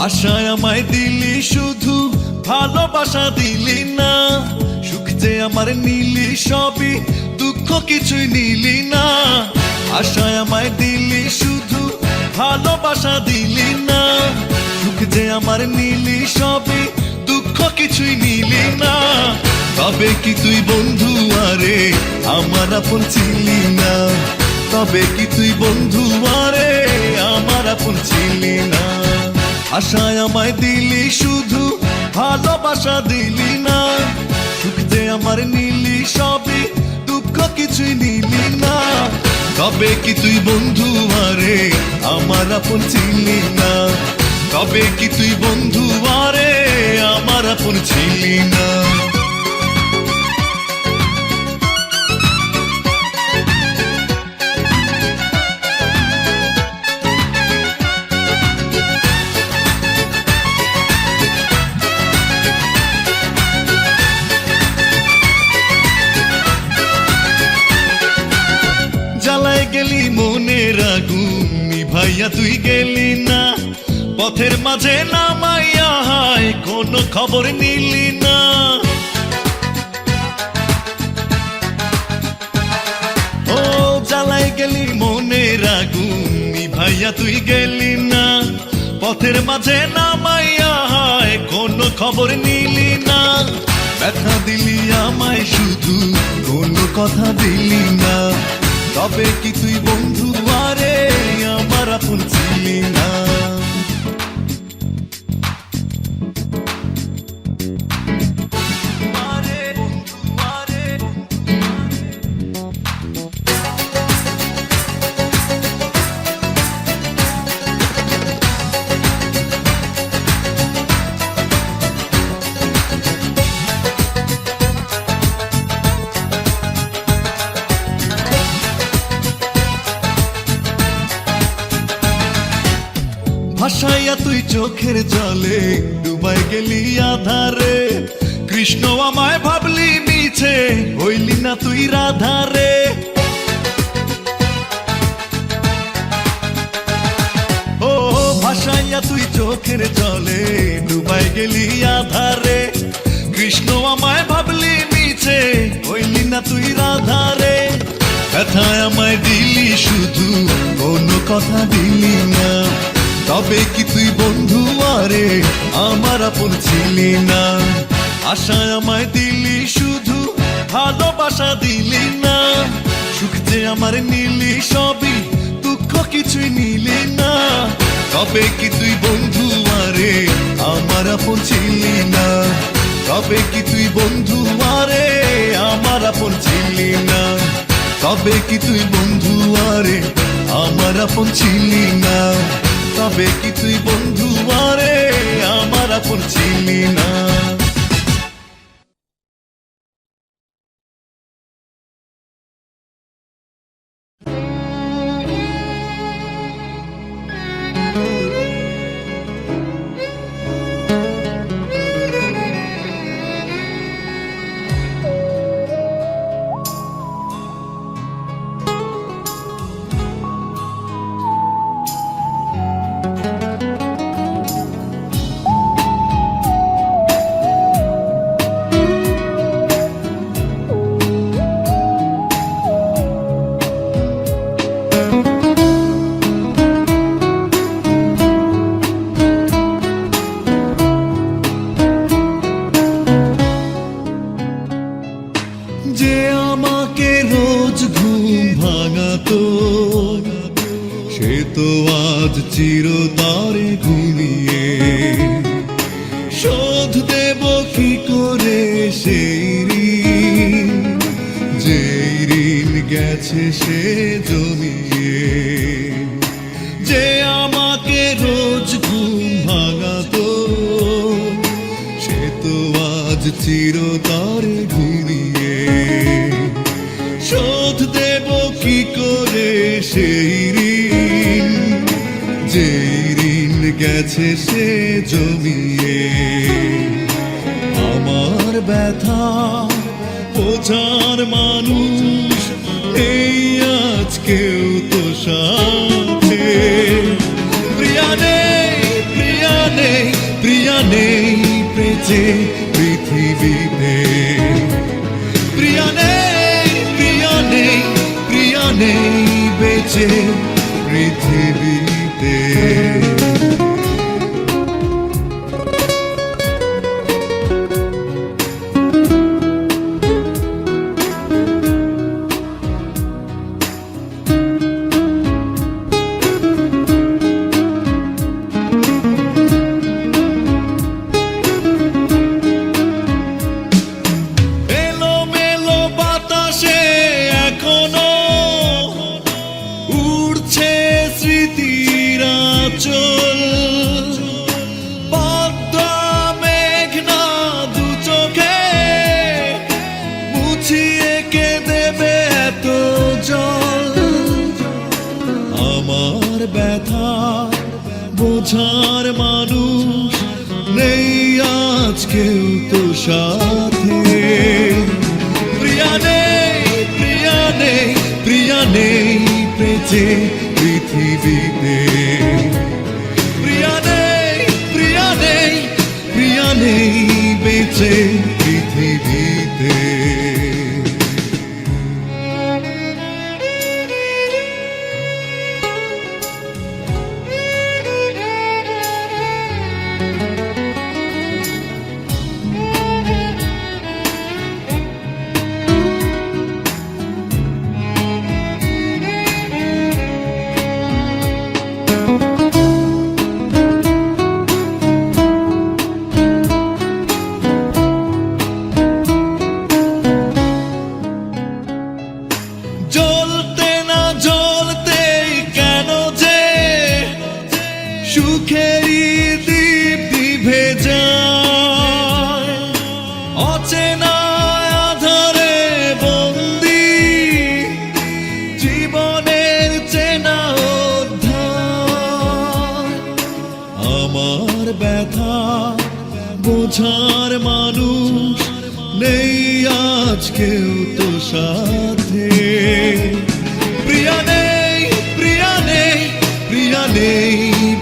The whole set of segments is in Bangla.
আশায় আমায় দিলি শুধু, ভালোবাসা দিলি না। সুখ যে আমার নিলি সবই, দুঃখ কিছুই নিলি না। আশায় আমায় দিলি শুধু, ভালোবাসা দিলি না। সুখ যে আমার নিলি সবই, দুঃখ কিছুই নিলি না। তবে কি তুই বন্ধু আরে আমার আপন ছিলি না? তবে কি তুই বন্ধু আরে আমার আপন ছিলি না? আশায় আমায় দিলি শুধু, ভালোবাসা দিলি না। সুখ যে আমার নিলি সবই, দুঃখ কিছুই নিলি না। তবে কি তুই বন্ধু আরে আমার আপন ছিলি না? তবে কি তুই বন্ধু আরে আমার আপন ছিলি না? জ্বালায় গেলি মনের আগুন, নিভাইয়া তুই গেলি না। পথের মাঝে নামাইয়া হায় কোনো খবর নিলি না। ও জ্বালায় গেলি মনের আগুন, নিভাইয়া তুই গেলি না। পথের মাঝে নামাইয়া হায় কোনো খবর নিলি না। ব্যথা দিলি আমায় শুধু, কোনো কথা দিলি না। তবে কি তুই বন্ধু আরে আমার আপন ছিলি না? ভাসাইয়া তুই চোখের জলে, ডুবাই গেলি আধারে। কৃষ্ণ আমায় ভাবলি মিছে, হইলি না তুই রাধারে। ও ভাসাইয়া তুই চোখের জলে, ডুবাই গেলি আধারে। কৃষ্ণ আমায় ভাবলি মিছে, হইলি না তুই রাধারে। ব্যথায় আমায় দিলি শুধু, কোনো কথা দিলি না। তবে কি তুই বন্ধু আরে আমার আপন ছিলি না? আশায় আমায় দিলি শুধু, ভালোবাসা দিলি না। সুখ যে আমার নিলি সবই, দুঃখ কিছুই নিলি না। তবে কি তুই বন্ধু আরে আমার আপন ছিলি না? তবে কি তুই বন্ধু আরে আমার আপন ছিলি না? তবে কি তুই বন্ধু আরে আমার আপন ছিলি না? তবে কি তুই বন্ধু আরে আমার আপন ছিলি না? যে আমাকে রোজ ঘুম ভাঙাতো, সে তো আজ চিরতরে ঘুমিয়ে। শোধ দেব কি করে সেই ঋণ, যে ঋণ গেছে সে জমিয়ে। যে আমাকে রোজ ঘুম ভাঙাতো, সে তো আজ চিরতরে ঘুমিয়ে। শোধ দেব কি করে সেই ঋণ, যে ঋণ গেছে সে জমিয়ে। আমার ব্যথা বোঝার মানুষ এই আজকেও তো সাথে। প্রিয়া নে বেঁচে পৃথিবীতে। প্রিয়া নেই, প্রিয়া নেই, প্রিয়া নেই বেঁচে পৃথিবীতে। আমার ব্যথা বোঝার মানুষ নেই আজ কেউ তো সাথে। প্রিয়া নেই, প্রিয়া নেই, প্রিয়া নেই বেঁচে পৃথিবীতে। প্রিয়া নেই, প্রিয়া নেই, প্রিয়া নেই বেঁচে পৃথিবীতে। সুখেরই দীপ নিভে যায়, অচেনা আধারে বন্দি জীবনের চেনা অধ্যায়। আমার ব্যথা বোঝার মানুষ নেই আজ কেউ তো সাথে। প্রিয়া নেই, প্রিয়া নেই, প্রিয়া নেই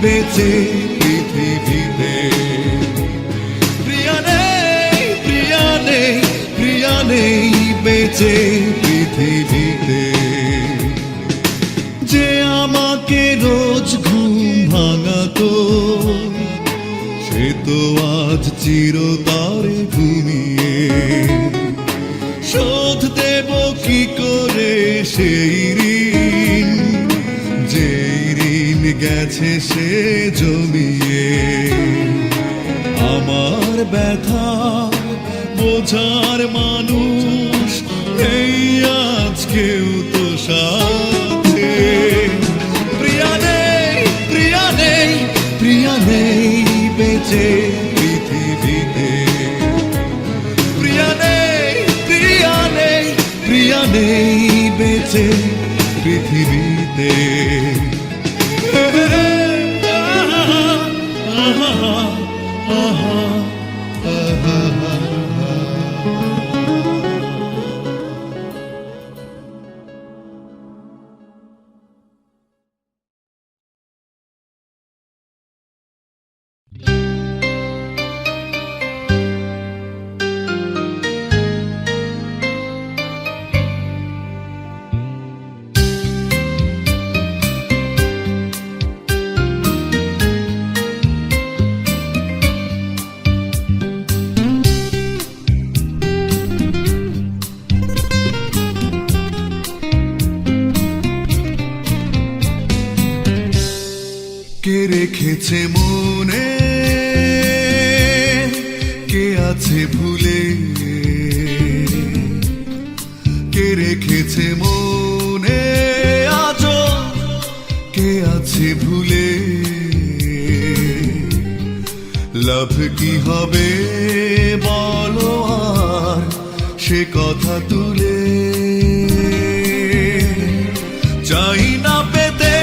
বেঁচে পৃথিবীতে। প্রিয়া নেই, প্রিয়া নেই, প্রিয়া নেই বেঁচে পৃথিবীতে। যে আমাকে রোজ ঘুম ভাঙাতো সে তো আজ চিরতরে ঘুমিয়ে। শোধ দেব কি করে সেই ঋণ যেই ঋণ গেছে সে জমিয়ে। আমার ব্যথা বোঝার মানুষ নেই আজ কেউ তো সাথে। প্রিয়া নেই, প্রিয়া নেই, প্রিয়া নেই বেঁচে পৃথিবীতে। প্রিয়া নেই, প্রিয়া নেই, প্রিয়া নেই বেঁচে পৃথিবীতে। কে রেখেছে মনে, কে আছে ভুলে, কে রেখেছে মনে আজো, কে আছে ভুলে। লাভ কি হবে বলো আর সে কথা তুলে। চাই না পেতে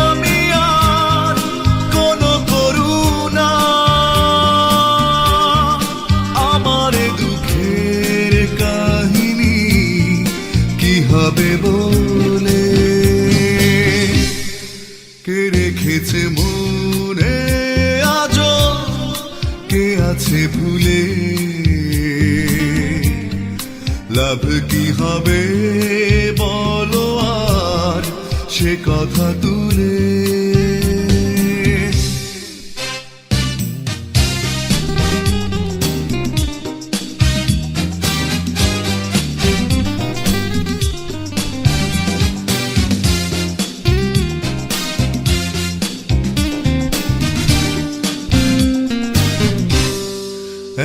আমি আর কোনো করুণা, আমার দুঃখের কাহিনী কি হবে বলে। কে রেখেছে মনে আজো, কে আছে গেছে ভুলে, লাভ কি হবে বলো আর সে কথা তুলে।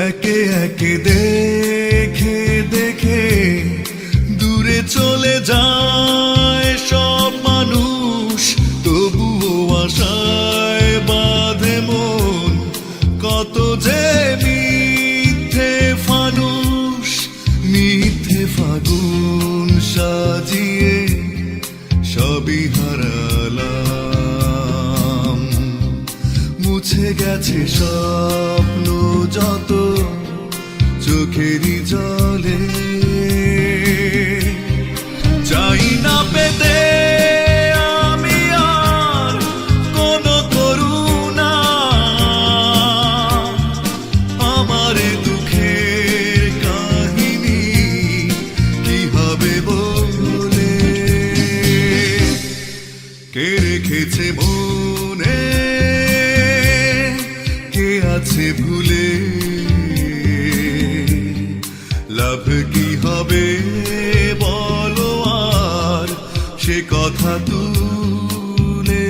একে একে দেখে দেখে দূরে চলে যায় সব মানুষ, তবুও আশায় বাঁধে মন, কত যে মিথ্যে ফানুষ, মিথ্যে ফাগুন সাজিয়ে সবই হারালাম। মুছে গেছে স্বপ্ন যত চোখেরই জলে, চাই না পেতে আমি আর কোনো করুণা, আমার দুঃখের কাহিনী কি হবে বলে। কে রেখেছে মনে, কে আছে ভুলে, লাভ কি হবে বলো আর সে কথা তুলে।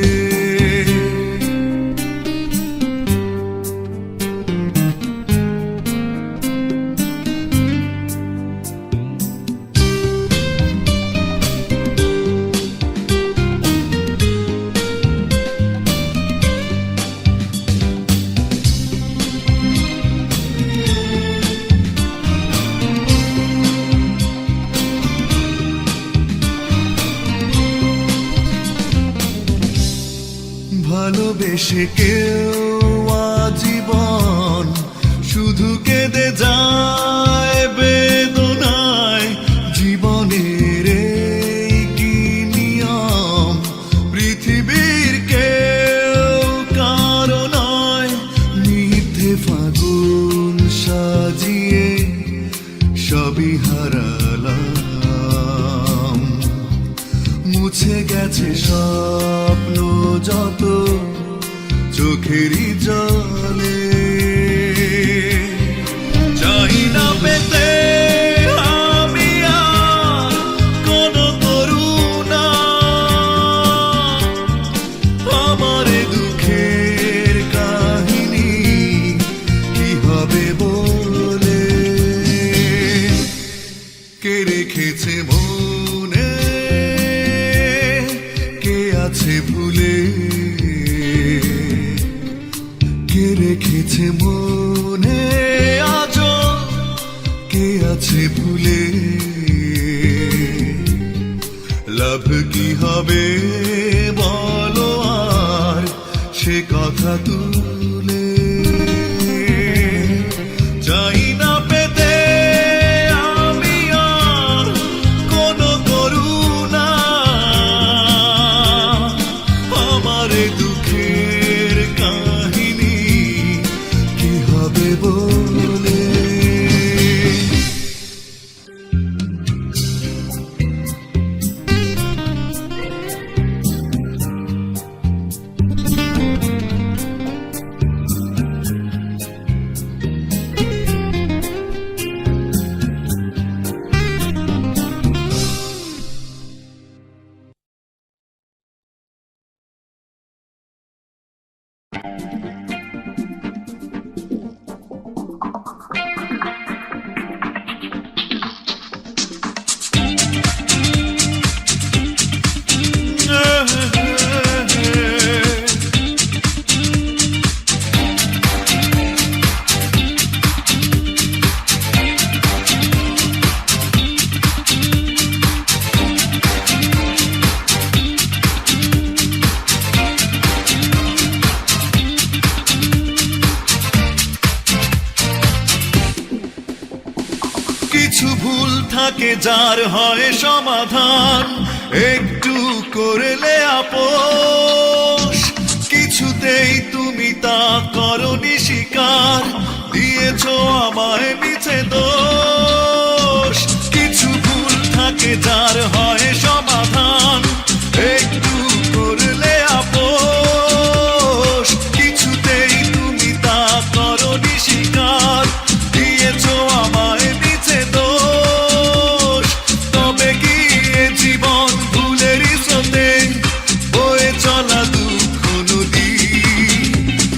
ভালোবেসে কেউ আজীবন শুধু কেঁদে যায় বেদনায়, জীবনের এই কি নিয়ম, পৃথিবীর কেউ কারো নয়, মিথ্যে ফাগুন সাজিয়ে সবই হারালাম। মুছে গেছে স্বপ্ন যত চোখেরই জলে, চাই না পেতে আমি আর কোনো করুণা, আমার দুঃখের কাহিনী কি হবে বলে। কে রেখেছে মনে, কে আছে ভুলে, কে রেখেছে মনে আজও, কে আছে ভুলে, লাভ কি হবে বলো আর সে কথা তুলে। চাই না পেতে আমি আর কোনো করুণা, আমার দুঃখের কাহিনী কি হবে বলে। কিছু ভুল থাকে যার হয় সমাধান, একটু করলে আপোষ, কিছুতেই তুমি তা করনি স্বীকার, দিয়ে দিয়েছো আমায় মিছে দোষ। কিছু ভুল থাকে যার হয় সমাধান, একটু করলে আপোষ। কিছুতেই তুমি তা করনি স্বীকার, দিয়েছো আমায় মিছে দোষ। তবে কি এ জীবন ভুলেরই স্রোতে বয়ে চলা দুঃখ নদী?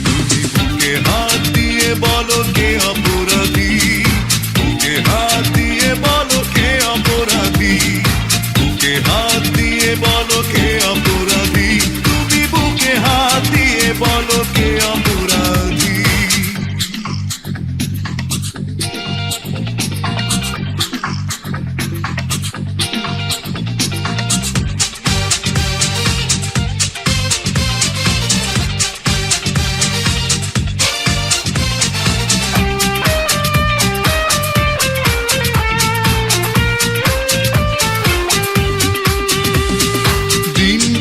তুমি বুকে হাত দিয়ে বলো কে অপরাধী, বুকে হাত দিয়ে বলো কে অপরাধী, বুকে হাত দিয়ে বলো কে অপরাধী, তুমি বুকে হাত দিয়ে বলো কে অপরাধী।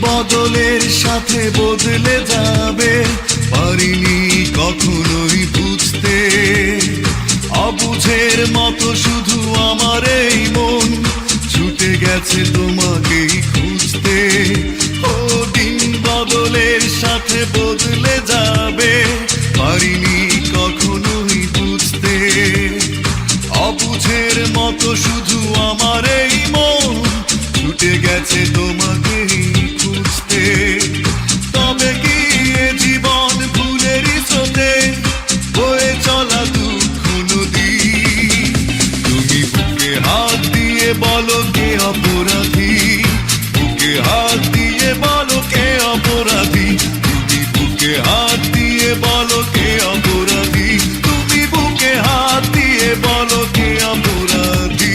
বদলের সাথে বদলে যাবে, পারিনি কখনোই বুঝতে। অবুঝের মতো শুধু আমার এই মন ছুটে গেছে তোমাকেই খুঁজতে। ও দিন বদলের সাথে বদলে যাবে, পারিনি কখনোই বুঝতে। অবুঝের মতো শুধু আমার এই মন ছুটে গেছে তোমাকেই খুঁজতে। তবে কি এ জীবন ভুলেরই স্রোতে বয়ে চলা দুঃখ নদী? তুমি বুকে হাত দিয়ে বলো কে অপরাধী, বুকে হাত দিয়ে বলো কে অপরাধী, তুমি বুকে হাত দিয়ে বলো কে অপরাধী, তুমি বুকে হাত দিয়ে বলো কে অপরাধী।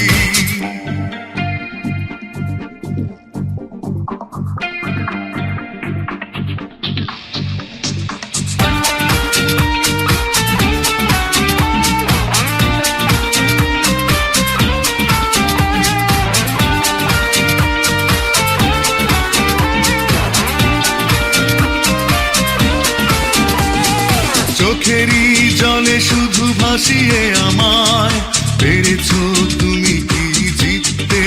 চোখেরই জলে শুধু ভাসিয়ে আমায় পেরেছো তুমি কি জিততে?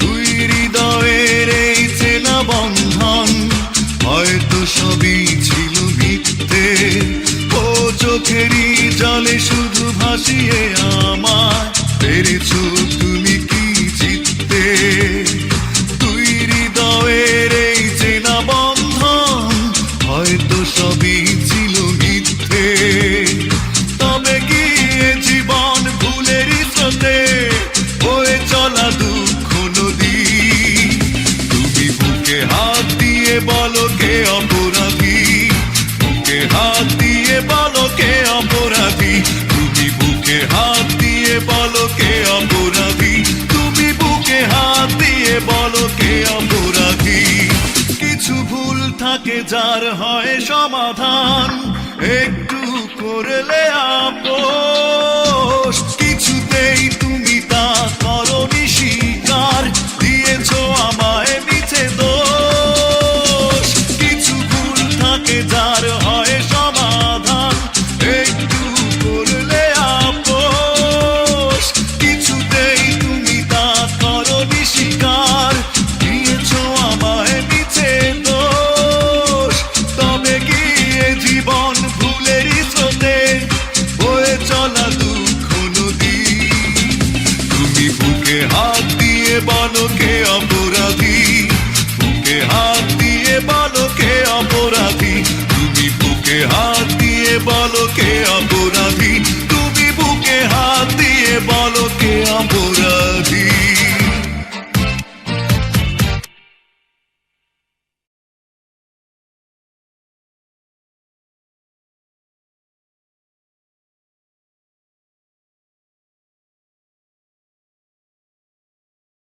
দুই হৃদয়ের এই চেনা বন্ধন হয়তো সবই ছিল মিথ্যে। ও চোখেরই জলে শুধু ভাসিয়ে আমায় পেরেছো তুমি কি জিততে? দুই হৃদয়ের এই চেনা বন্ধন হয়তো সবই ছিল মিথ্যে। তবে কি এ জীবন ভুলেরই স্রোতে বয়ে চলা দুঃখ নদী? তুমি বুকে হাত দিয়ে বলো কে অপরাধী, বুকে হাত দিয়ে বলো কে অপরাধী, তুমি বুকে হাত দিয়ে বলো কে অপরাধী, তুমি বুকে হাত দিয়ে বলো কে অপরাধী। কিছু ভুল থাকে যার হয় সমাধান, একটু করলে আপোষ।